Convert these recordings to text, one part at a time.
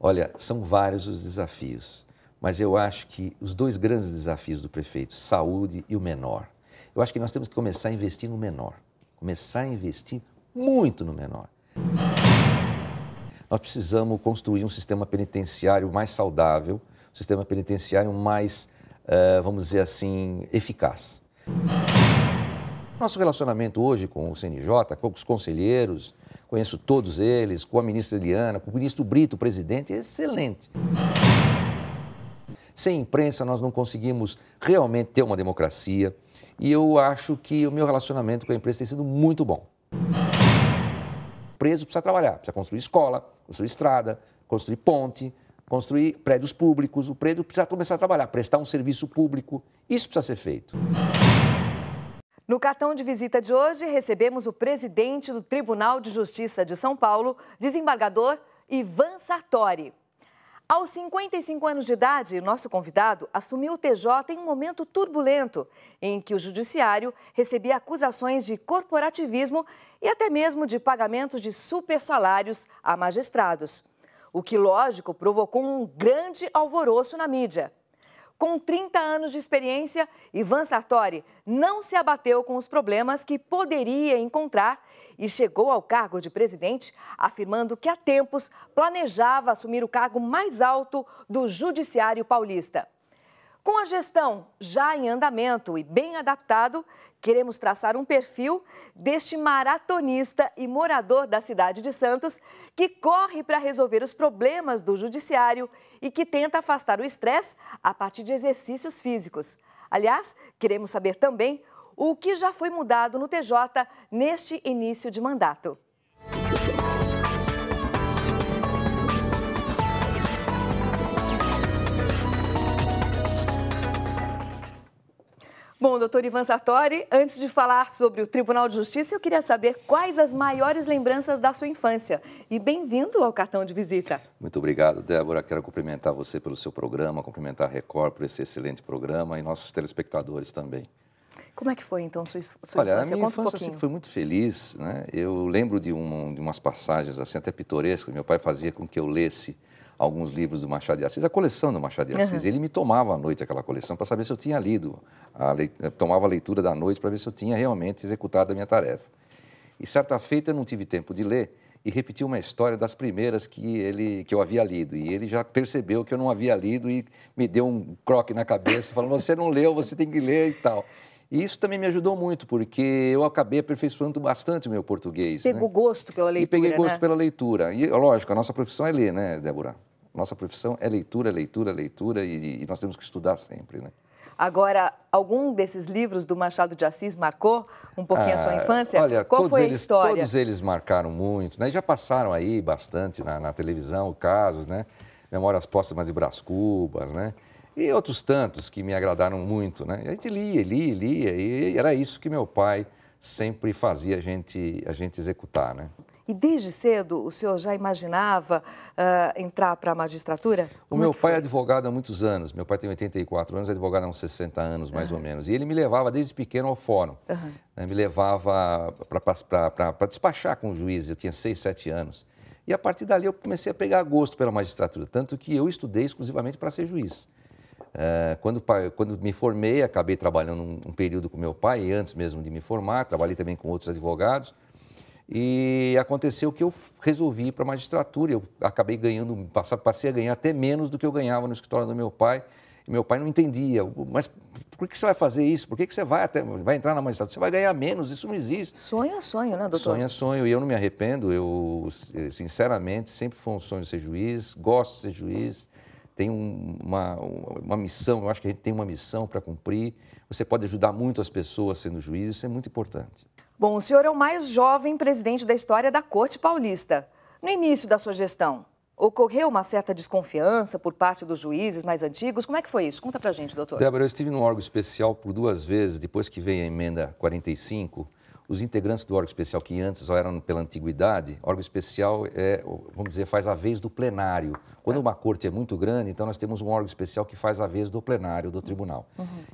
Olha, são vários os desafios, mas eu acho que os dois grandes desafios do prefeito, saúde e o menor. Eu acho que nós temos que começar a investir no menor, começar a investir muito no menor. Nós precisamos construir um sistema penitenciário mais saudável, um sistema penitenciário mais, vamos dizer assim, eficaz. Nosso relacionamento hoje com o CNJ, com os conselheiros, conheço todos eles, com a ministra Eliana, com o ministro Brito, o presidente, é excelente. Sem imprensa nós não conseguimos realmente ter uma democracia e eu acho que o meu relacionamento com a imprensa tem sido muito bom. O preso precisa trabalhar, precisa construir escola, construir estrada, construir ponte, construir prédios públicos, o preso precisa começar a trabalhar, prestar um serviço público, isso precisa ser feito. No cartão de visita de hoje, recebemos o presidente do Tribunal de Justiça de São Paulo, desembargador Ivan Sartori. Aos 55 anos de idade, nosso convidado assumiu o TJ em um momento turbulento, em que o judiciário recebia acusações de corporativismo e até mesmo de pagamentos de supersalários a magistrados. O que, lógico, provocou um grande alvoroço na mídia. Com 30 anos de experiência, Ivan Sartori não se abateu com os problemas que poderia encontrar e chegou ao cargo de presidente afirmando que há tempos planejava assumir o cargo mais alto do Judiciário paulista. Com a gestão já em andamento e bem adaptado, queremos traçar um perfil deste maratonista e morador da cidade de Santos que corre para resolver os problemas do judiciário e que tenta afastar o estresse a partir de exercícios físicos. Aliás, queremos saber também o que já foi mudado no TJ neste início de mandato. Bom, doutor Ivan Sartori, antes de falar sobre o Tribunal de Justiça, eu queria saber quais as maiores lembranças da sua infância. E bem-vindo ao cartão de visita. Muito obrigado, Débora. Quero cumprimentar você pelo seu programa, cumprimentar a Record por esse excelente programa e nossos telespectadores também. Como é que foi, então, sua Olha, infância? a minha Conta um infância sempre foi muito feliz, né? Eu lembro de umas passagens assim, até pitorescas. Meu pai fazia com que eu lesse alguns livros do Machado de Assis, a coleção do Machado de Assis. Ele me tomava à noite aquela coleção para saber se eu tinha lido. Tomava a leitura da noite para ver se eu tinha realmente executado a minha tarefa. E certa feita eu não tive tempo de ler e repeti uma história das primeiras que eu havia lido. E ele já percebeu que eu não havia lido e me deu um croque na cabeça, falando, você não leu, você tem que ler e tal. E isso também me ajudou muito, porque eu acabei aperfeiçoando bastante o meu português. Pegou gosto pela leitura, E peguei gosto né? pela leitura. E, lógico, a nossa profissão é ler, né, Débora? Nossa profissão é leitura, leitura, leitura e nós temos que estudar sempre, né? Agora, algum desses livros do Machado de Assis marcou um pouquinho a sua infância? Olha, qual foi a história? Todos eles marcaram muito, né? Já passaram aí bastante na televisão, casos, né? Memórias Póstumas de Brás Cubas, né? E outros tantos que me agradaram muito, né? A gente lia e era isso que meu pai sempre fazia a gente executar, né? E desde cedo o senhor já imaginava entrar para a magistratura? O meu pai é advogado há muitos anos. Meu pai tem 84 anos, é advogado há uns 60 anos, mais ou menos. E ele me levava desde pequeno ao fórum. Né? Me levava para despachar com o juiz. Eu tinha 6, 7 anos. E a partir dali eu comecei a pegar gosto pela magistratura. Tanto que eu estudei exclusivamente para ser juiz. Quando me formei, acabei trabalhando um período com meu pai, e antes mesmo de me formar, trabalhei também com outros advogados. E aconteceu que eu resolvi ir para a magistratura. Eu acabei ganhando, passei a ganhar até menos do que eu ganhava no escritório do meu pai. E meu pai não entendia. Mas por que você vai fazer isso? Por que você vai entrar na magistratura? Você vai ganhar menos, isso não existe. Sonho é sonho, né, doutor? Sonho é sonho. E eu não me arrependo. Eu, sinceramente, sempre foi um sonho ser juiz. Gosto de ser juiz. Tem uma missão, eu acho que a gente tem uma missão para cumprir. Você pode ajudar muito as pessoas sendo juiz, isso é muito importante. Bom, o senhor é o mais jovem presidente da história da Corte Paulista. No início da sua gestão, ocorreu uma certa desconfiança por parte dos juízes mais antigos? Como é que foi isso? Conta pra gente, doutor. Débora, eu estive num órgão especial por 2 vezes, depois que veio a emenda 45, os integrantes do órgão especial, que antes só eram pela antiguidade, órgão especial vamos dizer, faz a vez do plenário. Quando uma corte é muito grande, então nós temos um órgão especial que faz a vez do plenário do tribunal.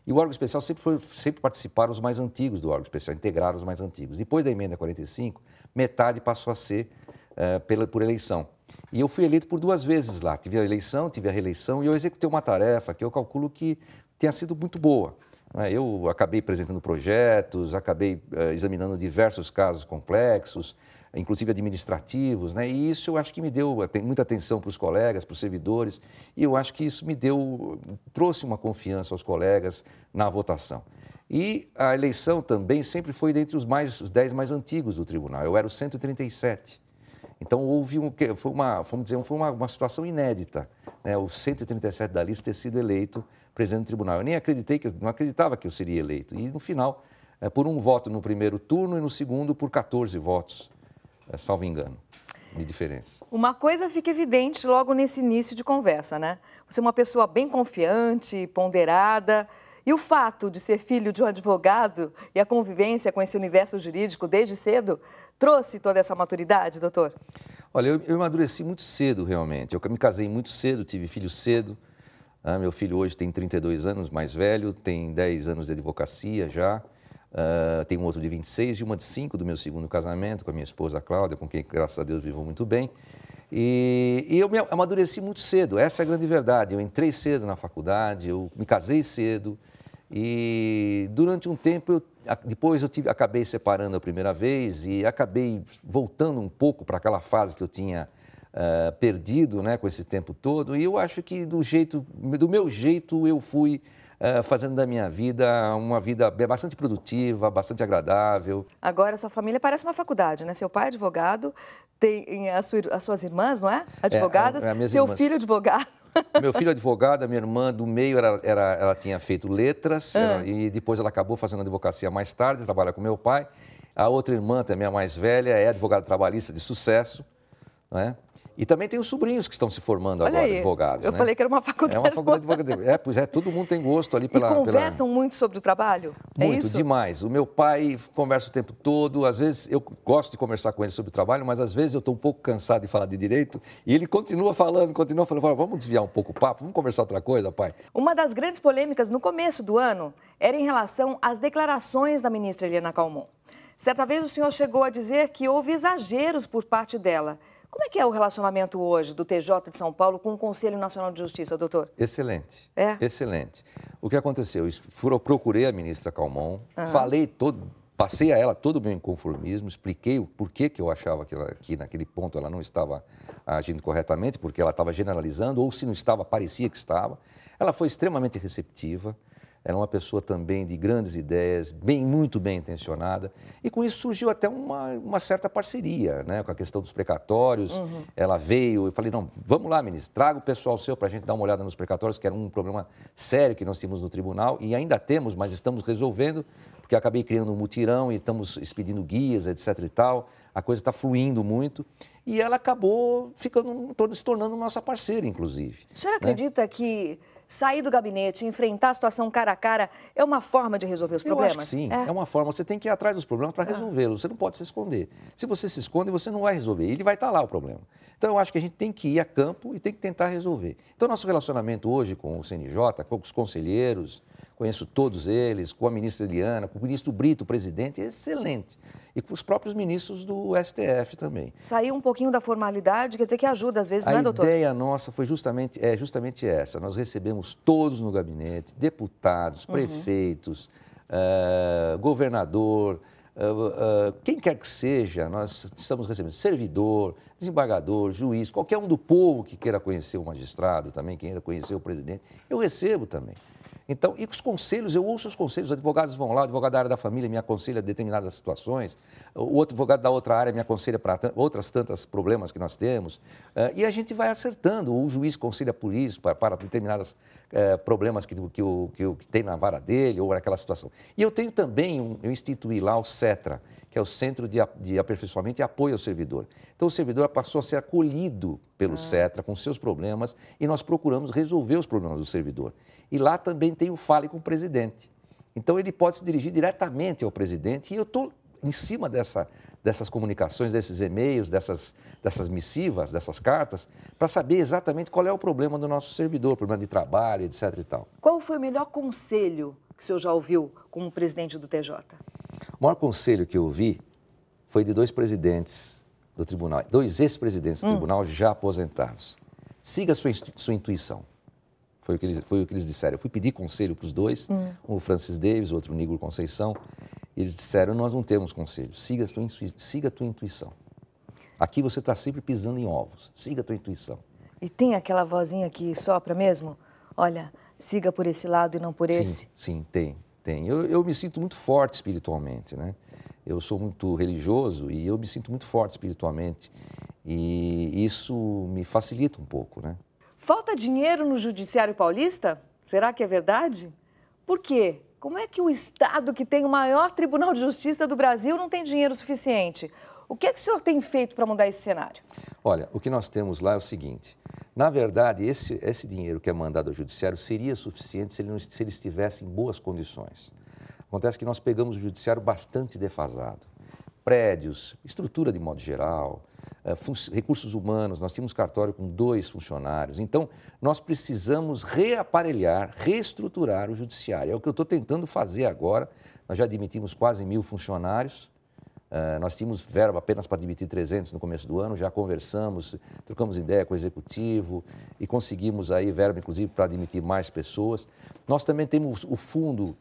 E o órgão especial sempre participaram os mais antigos do órgão especial, integraram os mais antigos. Depois da emenda 45, metade passou a ser por eleição. E eu fui eleito por 2 vezes lá. Tive a eleição, tive a reeleição e eu executei uma tarefa que eu calculo que tenha sido muito boa. Eu acabei apresentando projetos, acabei examinando diversos casos complexos, inclusive administrativos, né? E isso eu acho que me deu muita atenção para os colegas, para os servidores, e eu acho que isso trouxe uma confiança aos colegas na votação. E a eleição também sempre foi dentre os 10 mais antigos do tribunal, eu era o 137. Então foi uma situação inédita, né? O 137 da lista ter sido eleito presidente do tribunal. Eu nem não acreditava que eu seria eleito. E no final, por um voto no primeiro turno e no segundo por 14 votos, salvo engano, de diferença. Uma coisa fica evidente logo nesse início de conversa, né? Você é uma pessoa bem confiante, ponderada. E o fato de ser filho de um advogado e a convivência com esse universo jurídico desde cedo trouxe toda essa maturidade, doutor? Olha, eu amadureci muito cedo, realmente. Eu me casei muito cedo, tive filho cedo. Meu filho hoje tem 32 anos, mais velho, tem 10 anos de advocacia já. Tem um outro de 26 e uma de 5 do meu segundo casamento com a minha esposa Cláudia, com quem, graças a Deus, vivo muito bem. E eu me amadureci muito cedo, essa é a grande verdade. Eu entrei cedo na faculdade, eu me casei cedo e durante um tempo, depois acabei separando a primeira vez e acabei voltando um pouco para aquela fase que eu tinha perdido, né, com esse tempo todo, e eu acho que do meu jeito eu fui fazendo da minha vida uma vida bastante produtiva, bastante agradável. Agora sua família parece uma faculdade, né? Seu pai é advogado, tem as suas irmãs, não é? Advogadas, seu irmãs. Filho advogado. Meu filho é advogado, a minha irmã do meio ela tinha feito letras e depois ela acabou fazendo advocacia mais tarde, trabalha com meu pai. A outra irmã, também a mais velha, é advogada trabalhista de sucesso, não é? E também tem os sobrinhos que estão se formando agora, advogados. Eu falei que era uma faculdade. É uma faculdade de advocacia. Pois é, todo mundo tem gosto ali pela... E conversam muito sobre o trabalho? Muito, é isso? Demais. O meu pai conversa o tempo todo, às vezes eu gosto de conversar com ele sobre o trabalho, mas às vezes eu estou um pouco cansado de falar de direito e ele continua falando, vamos desviar um pouco o papo, vamos conversar outra coisa, pai? Uma das grandes polêmicas no começo do ano era em relação às declarações da ministra Eliana Calmon. Certa vez o senhor chegou a dizer que houve exageros por parte dela. Como é que é o relacionamento hoje do TJ de São Paulo com o Conselho Nacional de Justiça, doutor? Excelente, excelente. O que aconteceu? Eu procurei a ministra Calmon, passei a ela todo o meu inconformismo, expliquei o porquê que eu achava que naquele ponto ela não estava agindo corretamente, porque ela estava generalizando, ou se não estava, parecia que estava. Ela foi extremamente receptiva. Era uma pessoa também de grandes ideias, muito bem intencionada. E com isso surgiu até uma certa parceria, né? Com a questão dos precatórios. Ela veio, eu falei, não, vamos lá, ministro, traga o pessoal seu para a gente dar uma olhada nos precatórios, que era um problema sério que nós tínhamos no tribunal. E ainda temos, mas estamos resolvendo, porque acabei criando um mutirão e estamos expedindo guias, etc. e tal. A coisa está fluindo muito. E ela acabou se tornando nossa parceira, inclusive. O senhor acredita que sair do gabinete, enfrentar a situação cara a cara, é uma forma de resolver os problemas? Eu acho que sim, é uma forma. Você tem que ir atrás dos problemas para resolvê-los, você não pode se esconder. Se você se esconde, você não vai resolver, ele vai estar lá o problema. Então, eu acho que a gente tem que ir a campo e tem que tentar resolver. Então, nosso relacionamento hoje com o CNJ, com os conselheiros, conheço todos eles, com a ministra Eliana, com o ministro Brito, o presidente, é excelente. E com os próprios ministros do STF também. Sair um pouquinho da formalidade, quer dizer que ajuda às vezes, não é, doutor? A ideia nossa foi justamente essa. Nós recebemos todos no gabinete, deputados, prefeitos, governador, quem quer que seja, nós estamos recebendo servidor, desembargador, juiz, qualquer um do povo que queira conhecer o magistrado também, quem queira conhecer o presidente, eu recebo também. Então, e os conselhos, eu ouço os conselhos, os advogados vão lá, o advogado da área da família me aconselha determinadas situações, o outro advogado da outra área me aconselha para outras tantas problemas que nós temos, e a gente vai acertando, o juiz aconselha por isso, para determinados problemas que tem na vara dele, ou naquela situação. E eu tenho também, eu instituí lá o CETRA, que é o Centro de Aperfeiçoamento e Apoio ao Servidor. Então, o servidor passou a ser acolhido pelo CETRA com seus problemas e nós procuramos resolver os problemas do servidor. E lá também tem o Fale com o Presidente. Então, ele pode se dirigir diretamente ao presidente e eu estou em cima dessas comunicações, desses e-mails, dessas missivas, dessas cartas, para saber exatamente qual é o problema do nosso servidor, problema de trabalho, etc. e tal. Qual foi o melhor conselho que o senhor já ouviu como presidente do TJ? O maior conselho que eu ouvi foi de 2 presidentes do tribunal, 2 ex-presidentes do tribunal já aposentados. Siga a sua intuição. Foi o que eles disseram. Eu fui pedir conselho para os dois, um o Francis Davis, o outro o Nigro Conceição. Eles disseram, nós não temos conselho, siga a tua intuição. Aqui você está sempre pisando em ovos, siga a tua intuição. E tem aquela vozinha que sopra mesmo? Olha, siga por esse lado e não por esse? Sim, tem. Eu me sinto muito forte espiritualmente, né? Eu sou muito religioso e eu me sinto muito forte espiritualmente. E isso me facilita um pouco, né? Falta dinheiro no Judiciário Paulista? Será que é verdade? Por quê? Como é que o Estado, que tem o maior Tribunal de Justiça do Brasil, não tem dinheiro suficiente? O que é que o senhor tem feito para mudar esse cenário? Olha, o que nós temos lá é o seguinte. Na verdade, esse dinheiro que é mandado ao Judiciário seria suficiente se ele estivesse em boas condições. Acontece que nós pegamos o Judiciário bastante defasado. Prédios, estrutura de modo geral, recursos humanos, nós tínhamos cartório com 2 funcionários. Então, nós precisamos reaparelhar, reestruturar o Judiciário. É o que eu estou tentando fazer agora. Nós já admitimos quase 1.000 funcionários. Nós tínhamos verba apenas para admitir 300 no começo do ano, já conversamos, trocamos ideia com o Executivo e conseguimos aí verba, inclusive, para admitir mais pessoas. Nós também temos o Fundo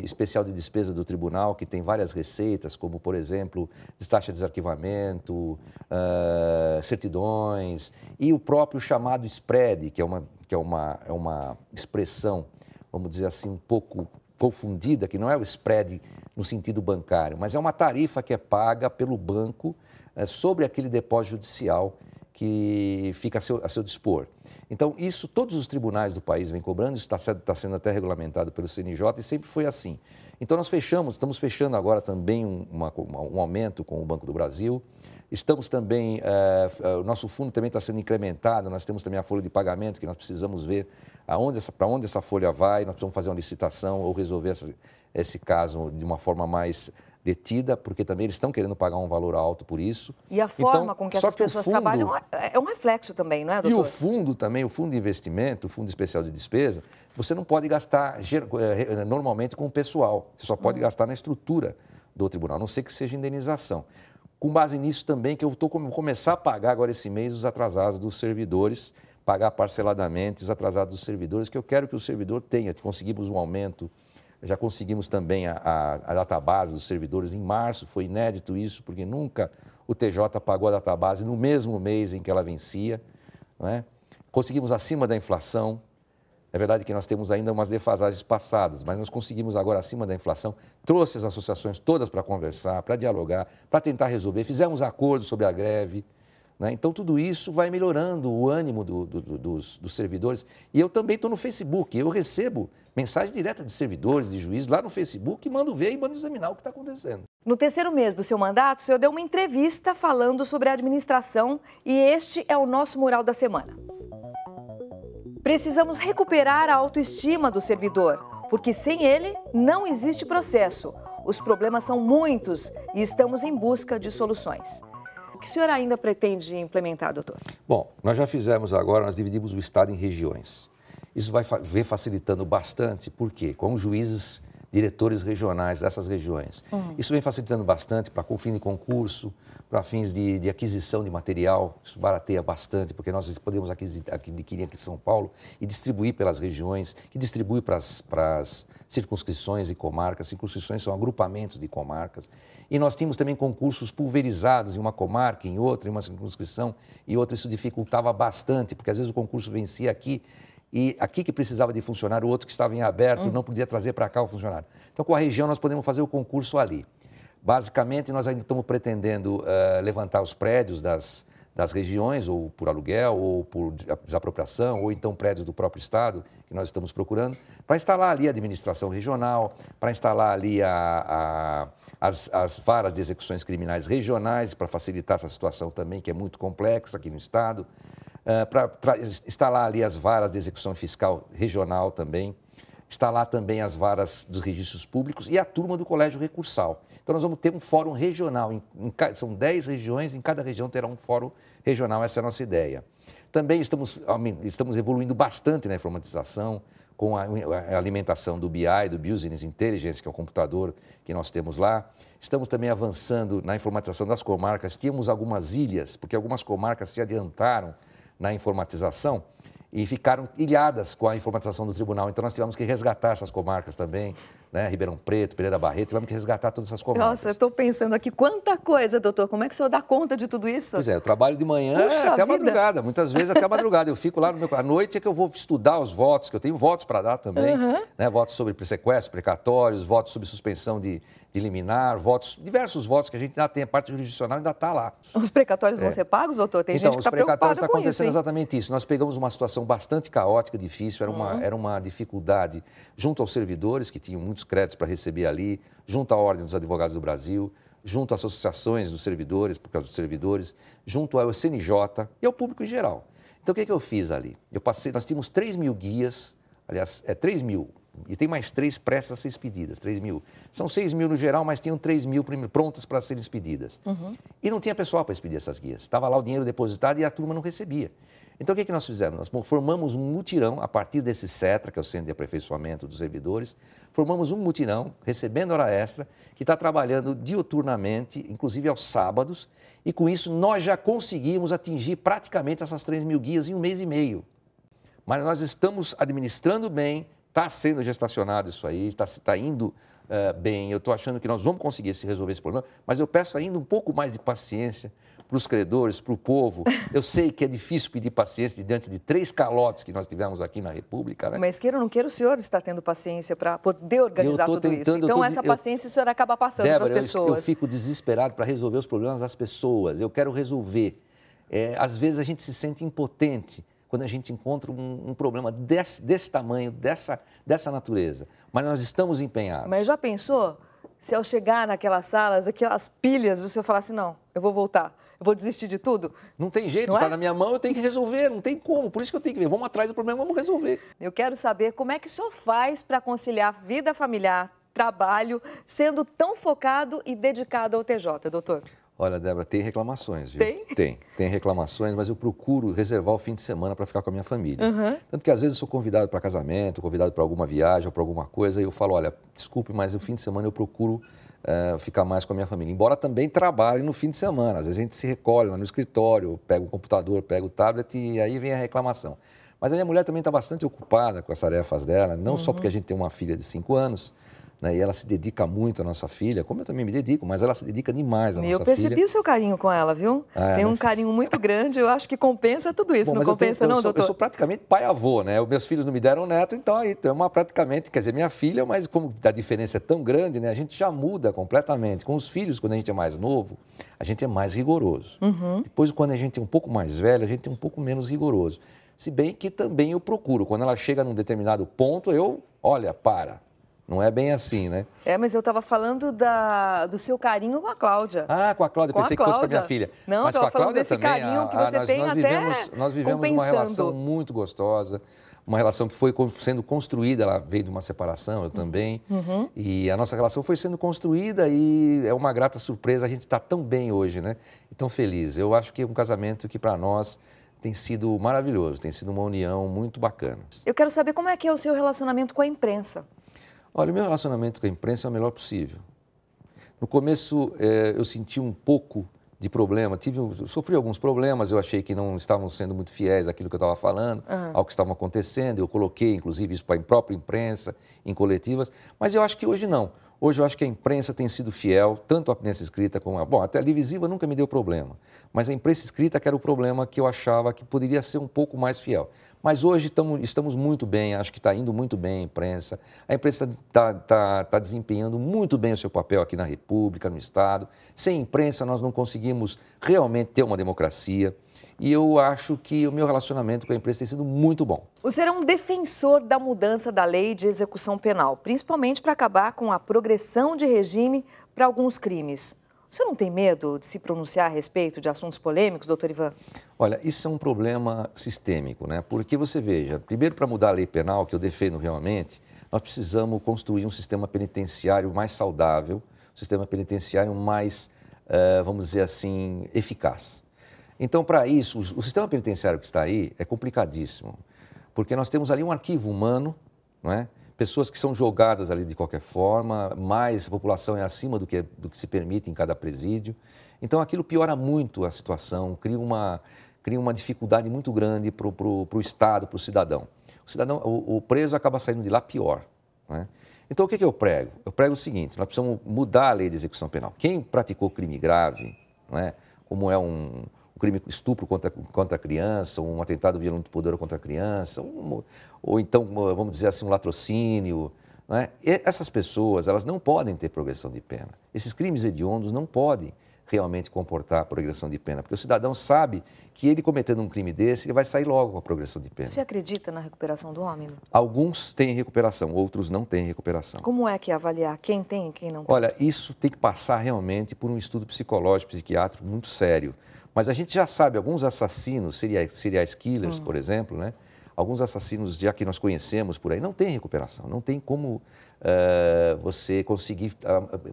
Especial de Despesa do Tribunal, que tem várias receitas, como, por exemplo, taxa de desarquivamento, certidões e o próprio chamado spread, que é uma expressão, vamos dizer assim, um pouco confundida, que não é o spread no sentido bancário, mas é uma tarifa que é paga pelo banco sobre aquele depósito judicial que fica a seu dispor. Então, isso todos os tribunais do país vêm cobrando, isso está sendo até regulamentado pelo CNJ e sempre foi assim. Então, estamos fechando agora também um aumento com o Banco do Brasil. Estamos também, o nosso fundo também está sendo incrementado, nós temos também a folha de pagamento, que nós precisamos ver para onde essa folha vai, nós precisamos fazer uma licitação ou resolver esse caso de uma forma mais detida, porque também eles estão querendo pagar um valor alto por isso. E a forma com que essas pessoas trabalham é um reflexo também, não é, doutor? E o fundo também, o fundo de investimento, o fundo especial de despesa, você não pode gastar normalmente com o pessoal, você só pode gastar na estrutura do tribunal, a não ser que seja indenização. Com base nisso também, que eu vou começar a pagar agora esse mês os atrasados dos servidores, pagar parceladamente os atrasados dos servidores, que eu quero que o servidor tenha. Conseguimos um aumento, já conseguimos também a database dos servidores em março, foi inédito isso, porque nunca o TJ pagou a database no mesmo mês em que ela vencia, não é? Conseguimos acima da inflação. É verdade que nós temos ainda umas defasagens passadas, mas nós conseguimos agora acima da inflação, trouxe as associações todas para conversar, para dialogar, para tentar resolver, fizemos acordos sobre a greve, né? Então tudo isso vai melhorando o ânimo dos servidores. E eu também estou no Facebook, eu recebo mensagem direta de servidores, de juízes lá no Facebook e mando ver e mando examinar o que está acontecendo. No 3º mês do seu mandato, o senhor deu uma entrevista falando sobre a administração e este é o nosso mural da semana. Precisamos recuperar a autoestima do servidor, porque sem ele não existe processo. Os problemas são muitos e estamos em busca de soluções. O que o senhor ainda pretende implementar, doutor? Bom, nós já fizemos agora, nós dividimos o Estado em regiões. Isso vem facilitando bastante, por quê? Com juízes, diretores regionais dessas regiões. Isso vem facilitando bastante para fim de concurso, para fins de aquisição de material, isso barateia bastante, porque nós podemos adquirir aqui em São Paulo e distribuir pelas regiões, que distribui para as circunscrições e comarcas. Circunscrições são agrupamentos de comarcas. E nós tínhamos também concursos pulverizados em uma comarca, em outra, em uma circunscrição e outra. Isso dificultava bastante, porque às vezes o concurso vencia aqui e aqui que precisava de funcionário, o outro que estava em aberto não podia trazer para cá o funcionário. Então, com a região, nós podemos fazer o concurso ali. Basicamente, nós ainda estamos pretendendo levantar os prédios das regiões, ou por aluguel, ou por desapropriação, ou então prédios do próprio Estado, que nós estamos procurando, para instalar ali a administração regional, para instalar ali as varas de execuções criminais regionais, para facilitar essa situação também, que é muito complexa aqui no Estado, para instalar ali as varas de execução fiscal regional também. está lá também as varas dos registros públicos e a turma do Colégio Recursal. Então, nós vamos ter um fórum regional, são 10 regiões, em cada região terá um fórum regional, essa é a nossa ideia. Também estamos evoluindo bastante na informatização, com a alimentação do BI, do Business Intelligence, que é o computador que nós temos lá. Estamos também avançando na informatização das comarcas. Tínhamos algumas ilhas, porque algumas comarcas se adiantaram na informatização e ficaram ilhadas com a informatização do tribunal. Então, nós tivemos que resgatar essas comarcas também, né? Ribeirão Preto, Pereira Barreto, tivemos que resgatar todas essas comarcas. Nossa, eu estou pensando aqui, quanta coisa, doutor. Como é que o senhor dá conta de tudo isso? Pois é, eu trabalho de manhã até a madrugada, muitas vezes até a madrugada. Eu fico lá no meu... À noite é que eu vou estudar os votos, que eu tenho votos para dar também, né? Votos sobre sequestros precatórios, votos sobre suspensão de liminar, diversos votos que a gente ainda tem, a parte jurisdicional ainda está lá. Os precatórios vão ser pagos, doutor? Tem gente que está preocupada com isso, está acontecendo exatamente isso. Nós pegamos uma situação bastante caótica, difícil, era uma dificuldade junto aos servidores, que tinham muitos créditos para receber ali, junto à Ordem dos Advogados do Brasil, junto às associações dos servidores, por causa dos servidores, junto ao CNJ e ao público em geral. Então, o que eu fiz ali? Nós tínhamos 3.000 guias, aliás, 3.000, e tem mais 3 prestes a ser expedidas, 3.000. São 6.000 no geral, mas tinham 3.000 prontas para serem expedidas. E não tinha pessoal para expedir essas guias. Estava lá o dinheiro depositado e a turma não recebia. Então, o que nós fizemos? Nós formamos um mutirão a partir desse CETRA, que é o Centro de Aperfeiçoamento dos Servidores, formamos um mutirão, recebendo hora extra, que está trabalhando diuturnamente, inclusive aos sábados, e com isso nós já conseguimos atingir praticamente essas 3.000 guias em 1 mês e meio. Mas nós estamos administrando bem, está sendo gestacionado isso aí, está indo bem, eu estou achando que nós vamos conseguir resolver esse problema, mas eu peço ainda um pouco mais de paciência para os credores, para o povo. Eu sei que é difícil pedir paciência diante de 3 calotes que nós tivemos aqui na República, né? Mas queira ou não queira, o senhor está tendo paciência para poder organizar tudo isso. Então, essa paciência o senhor acaba passando para as pessoas. Eu fico desesperado para resolver os problemas das pessoas. Eu quero resolver. Às vezes a gente se sente impotente quando a gente encontra um problema desse tamanho, dessa natureza. Mas nós estamos empenhados. Mas já pensou se ao chegar naquelas salas, aquelas pilhas, o senhor falasse, não, eu vou voltar. Eu vou desistir de tudo? Não tem jeito, está na minha mão, eu tenho que resolver, não tem como. Por isso que eu tenho que ver. Vamos atrás do problema, vamos resolver. Eu quero saber como é que o senhor faz para conciliar vida familiar, trabalho, sendo tão focado e dedicado ao TJ, doutor? Olha, Débora, tem reclamações, viu? Tem reclamações, mas eu procuro reservar o fim de semana para ficar com a minha família. Tanto que às vezes eu sou convidado para casamento, convidado para alguma viagem ou para alguma coisa, e eu falo, olha, desculpe, mas o fim de semana eu procuro ficar mais com a minha família. Embora também trabalhe no fim de semana. Às vezes a gente se recolhe lá no escritório, pega o computador, pega o tablet e aí vem a reclamação. Mas a minha mulher também está bastante ocupada com as tarefas dela, não só porque a gente tem uma filha de 5 anos, né, e ela se dedica muito à nossa filha, como eu também me dedico, mas ela se dedica demais à nossa filha. Eu percebi o seu carinho com ela, viu? Tem um carinho muito grande, eu acho que compensa tudo isso, não compensa não, doutor? Eu sou praticamente pai-avô, né? Os meus filhos não me deram neto, então aí tem praticamente, quer dizer, minha filha, mas como a diferença é tão grande, né? A gente já muda completamente. Com os filhos, quando a gente é mais novo, a gente é mais rigoroso. Depois, quando a gente é um pouco mais velho, a gente é um pouco menos rigoroso. Se bem que também eu procuro, quando ela chega num determinado ponto, olha, para. Não é bem assim, né? Mas eu estava falando do seu carinho com a Cláudia. Ah, com a Cláudia, pensei que fosse com a minha filha. Não, mas com a Cláudia desse também, carinho que você tem nós vivemos uma relação muito gostosa, uma relação que foi sendo construída, ela veio de uma separação, eu também, e a nossa relação foi sendo construída e é uma grata surpresa, a gente está tão bem hoje, né? E tão feliz. Eu acho que é um casamento que para nós tem sido maravilhoso, tem sido uma união muito bacana. Eu quero saber como é que é o seu relacionamento com a imprensa. Olha, o meu relacionamento com a imprensa é o melhor possível. No começo, eu senti um pouco de problema, sofri alguns problemas, eu achei que não estavam sendo muito fiéis àquilo que eu estava falando, ao que estava acontecendo, eu coloquei, inclusive, isso para a própria imprensa, em coletivas, mas eu acho que hoje não. Hoje eu acho que a imprensa tem sido fiel, tanto a imprensa escrita como a televisiva nunca me deu problema, mas a imprensa escrita que era o problema que eu achava que poderia ser um pouco mais fiel. Mas hoje estamos muito bem, acho que está indo muito bem a imprensa está desempenhando muito bem o seu papel aqui na República, no Estado. Sem imprensa nós não conseguimos realmente ter uma democracia e eu acho que o meu relacionamento com a imprensa tem sido muito bom. O senhor é um defensor da mudança da lei de execução penal, principalmente para acabar com a progressão de regime para alguns crimes. O O senhor não tem medo de se pronunciar a respeito de assuntos polêmicos, doutor Ivan? Olha, isso é um problema sistêmico, né? Porque você veja, primeiro para mudar a lei penal, que eu defendo realmente, nós precisamos construir um sistema penitenciário mais saudável, um sistema penitenciário mais, vamos dizer assim, eficaz. Então, para isso, o sistema penitenciário que está aí é complicadíssimo, porque nós temos ali um arquivo humano, não é? Pessoas que são jogadas ali de qualquer forma, mais a população é acima do que se permite em cada presídio. Então, aquilo piora muito a situação, cria uma dificuldade muito grande para o Estado, para o cidadão. O preso acaba saindo de lá pior, né? Então, o que eu prego? Eu prego o seguinte, nós precisamos mudar a lei de execução penal. Quem praticou crime grave, não é? Como é um crime estupro contra a criança, um atentado violento poderoso contra a criança, ou então, vamos dizer assim, um latrocínio, não é? E essas pessoas, elas não podem ter progressão de pena. Esses crimes hediondos não podem realmente comportar progressão de pena, porque o cidadão sabe que ele cometendo um crime desse, ele vai sair logo com a progressão de pena. Você acredita na recuperação do homem? Alguns têm recuperação, outros não têm recuperação. Como é que é avaliar quem tem e quem não tem? Olha, isso tem que passar realmente por um estudo psicológico, psiquiátrico muito sério. Mas a gente já sabe, alguns assassinos, serial killers, por exemplo, né? Alguns assassinos, já que nós conhecemos por aí, não tem recuperação, não tem como você conseguir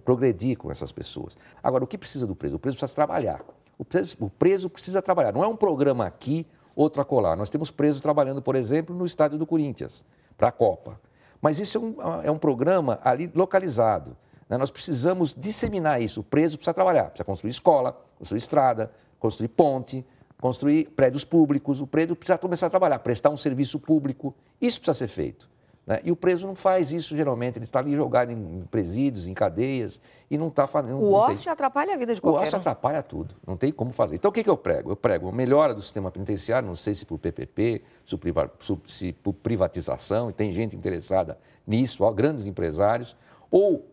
progredir com essas pessoas. Agora, o que precisa do preso? O preso precisa trabalhar. O preso precisa trabalhar. Não é um programa aqui, outro acolá. Nós temos presos trabalhando, por exemplo, no estádio do Corinthians, para a Copa. Mas isso é um programa ali localizado, né? Nós precisamos disseminar isso. O preso precisa trabalhar, precisa construir escola, construir estrada, construir ponte, construir prédios públicos. O preso precisa começar a trabalhar, prestar um serviço público. Isso precisa ser feito, né? E o preso não faz isso geralmente, ele está ali jogado em presídios, em cadeias e não está fazendo... O ócio atrapalha a vida de qualquer um. O ócio atrapalha tudo, não tem como fazer. Então o que eu prego? Eu prego uma melhora do sistema penitenciário, não sei se por PPP, se por privatização, e tem gente interessada nisso, ó, grandes empresários, ou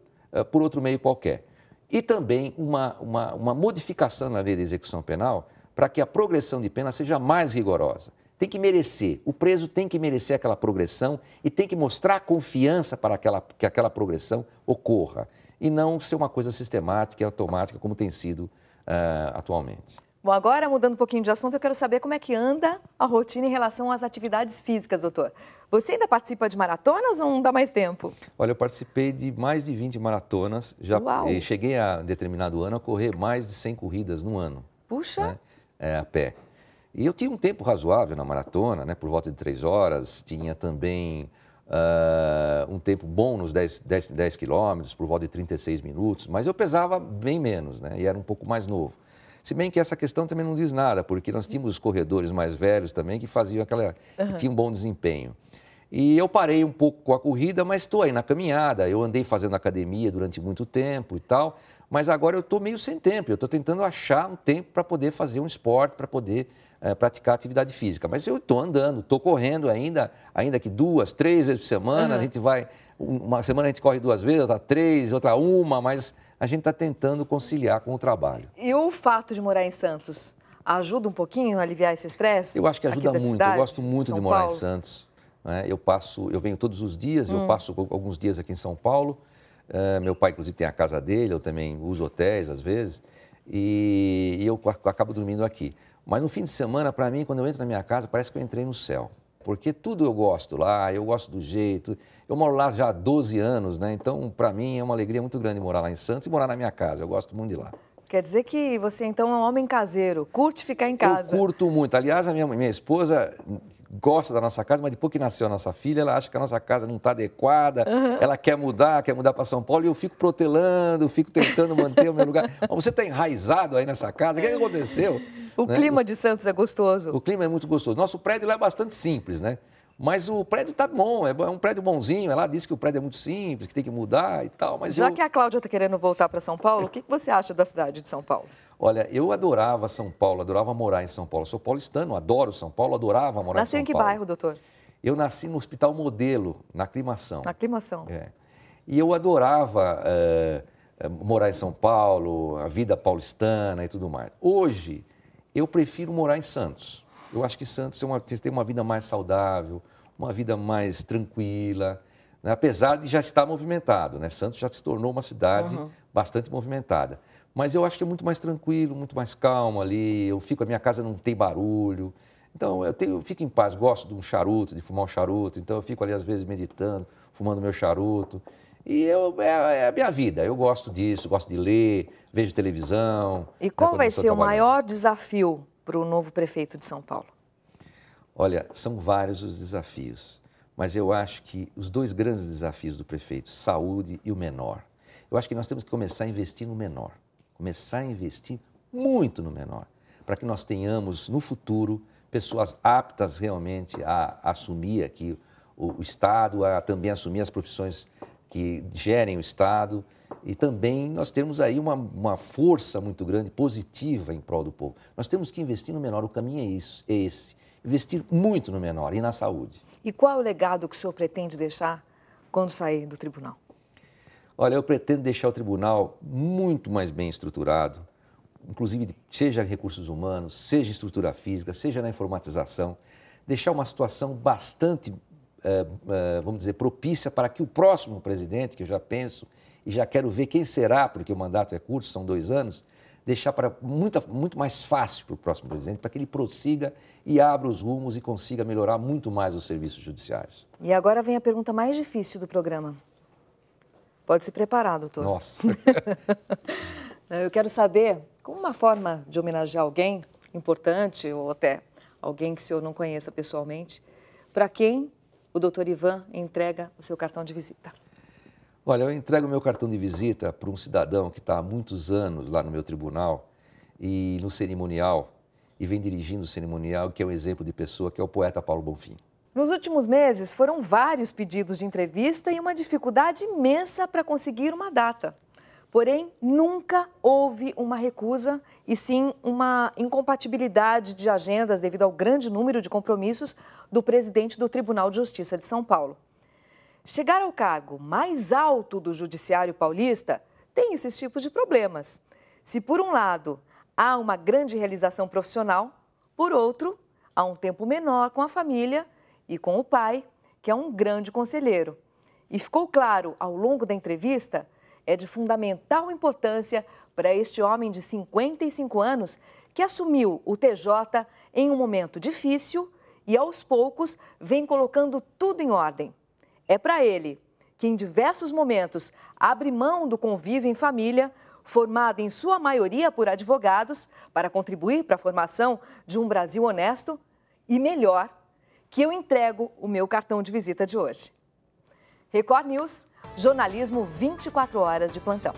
por outro meio qualquer. E também uma modificação na lei de execução penal para que a progressão de pena seja mais rigorosa. Tem que merecer, o preso tem que merecer aquela progressão e tem que mostrar confiança para que aquela progressão ocorra e não ser uma coisa sistemática e automática como tem sido atualmente. Bom, agora mudando um pouquinho de assunto, eu quero saber como é que anda a rotina em relação às atividades físicas, doutor. Você ainda participa de maratonas ou não dá mais tempo? Olha, eu participei de mais de 20 maratonas, e cheguei a determinado ano a correr mais de 100 corridas no ano. Puxa! Né, a pé. E eu tinha um tempo razoável na maratona, né, por volta de 3 horas, tinha também um tempo bom nos 10 quilômetros, por volta de 36 minutos, mas eu pesava bem menos, né, e era um pouco mais novo. Se bem que essa questão também não diz nada, porque nós tínhamos os corredores mais velhos também que faziam que tinham um bom desempenho. E eu parei um pouco com a corrida, mas estou aí na caminhada. Eu andei fazendo academia durante muito tempo e tal, mas agora eu estou meio sem tempo. Eu estou tentando achar um tempo para poder fazer um esporte, para poder praticar atividade física. Mas eu estou andando, estou correndo ainda que 2, 3 vezes por semana. A gente vai, uma semana a gente corre 2 vezes, outra 3, outra 1, mas a gente está tentando conciliar com o trabalho. E o fato de morar em Santos ajuda um pouquinho a aliviar esse estresse? Eu acho que ajuda muito. Eu gosto muito de morar em Santos. Né? Eu venho todos os dias, eu passo alguns dias aqui em São Paulo. Meu pai, inclusive, tem a casa dele, eu também uso hotéis às vezes, e eu acabo dormindo aqui. Mas no fim de semana, para mim, quando eu entro na minha casa, parece que eu entrei no céu. Porque tudo eu gosto lá, eu gosto do jeito. Eu moro lá já há 12 anos, né? Então, para mim, é uma alegria muito grande morar lá em Santos e morar na minha casa. Eu gosto muito de lá. Quer dizer que você, então, é um homem caseiro, curte ficar em casa. Eu curto muito. Aliás, a minha esposa gosta da nossa casa, mas depois que nasceu a nossa filha, ela acha que a nossa casa não está adequada, ela quer mudar para São Paulo, e eu fico protelando, fico tentando manter o meu lugar. Mas você está enraizado aí nessa casa, o que aconteceu? O clima de Santos é gostoso? O clima é muito gostoso. Nosso prédio lá é bastante simples, né? Mas o prédio está bom, é um prédio bonzinho. Ela disse que o prédio é muito simples, que tem que mudar e tal. Mas já que a Cláudia está querendo voltar para São Paulo, o que você acha da cidade de São Paulo? Olha, eu adorava São Paulo, adorava morar em São Paulo. Sou paulistano, adoro São Paulo, adorava morar em São Paulo. Nasceu em que bairro, doutor? Eu nasci no Hospital Modelo, na Aclimação. Na Aclimação. E eu adorava morar em São Paulo, a vida paulistana e tudo mais. Hoje, eu prefiro morar em Santos. Eu acho que Santos tem uma vida mais saudável, uma vida mais tranquila, né? Apesar de já estar movimentado, né? Santos já se tornou uma cidade bastante movimentada. Mas eu acho que é muito mais tranquilo, muito mais calmo ali. A minha casa não tem barulho. Então, eu fico em paz, gosto de um charuto, de fumar um charuto. Então, eu fico ali, às vezes, meditando, fumando meu charuto. E é a minha vida. Eu gosto disso, gosto de ler, vejo televisão. E qual vai ser o maior desafio para o novo prefeito de São Paulo? Olha, são vários os desafios. Mas eu acho que os dois grandes desafios do prefeito, saúde e o menor. Eu acho que nós temos que começar a investir no menor. Começar a investir muito no menor. Para que nós tenhamos, no futuro, pessoas aptas realmente a assumir aqui o Estado, a também assumir as profissões que gerem o Estado. E também nós temos aí uma força muito grande, positiva em prol do povo. Nós temos que investir no menor, o caminho é esse. Investir muito no menor e na saúde. E qual é o legado que o senhor pretende deixar quando sair do tribunal? Olha, eu pretendo deixar o tribunal muito mais bem estruturado, inclusive seja recursos humanos, seja estrutura física, seja na informatização, deixar uma situação bastante, vamos dizer, propícia para que o próximo presidente, que eu já penso e já quero ver quem será, porque o mandato é curto, são 2 anos, deixar muito mais fácil para o próximo presidente, para que ele prossiga e abra os rumos e consiga melhorar muito mais os serviços judiciários. E agora vem a pergunta mais difícil do programa. Pode se preparar, doutor. Nossa! Eu quero saber, como uma forma de homenagear alguém importante ou até alguém que o senhor não conheça pessoalmente, para quem o doutor Ivan entrega o seu cartão de visita? Olha, eu entrego o meu cartão de visita para um cidadão que está há muitos anos lá no meu tribunal e no cerimonial, e vem dirigindo o cerimonial, que é um exemplo de pessoa, que é o poeta Paulo Bonfim. Nos últimos meses, foram vários pedidos de entrevista e uma dificuldade imensa para conseguir uma data. Porém, nunca houve uma recusa e sim uma incompatibilidade de agendas devido ao grande número de compromissos do presidente do Tribunal de Justiça de São Paulo. Chegar ao cargo mais alto do Judiciário paulista tem esses tipos de problemas. Se, por um lado, há uma grande realização profissional, por outro, há um tempo menor com a família e com o pai, que é um grande conselheiro. E ficou claro ao longo da entrevista, é de fundamental importância para este homem de 55 anos que assumiu o TJ em um momento difícil e, aos poucos, vem colocando tudo em ordem. É para ele, que em diversos momentos abre mão do convívio em família, formado em sua maioria por advogados, para contribuir para a formação de um Brasil honesto e melhor, que eu entrego o meu cartão de visita de hoje. Record News, jornalismo 24 horas de plantão.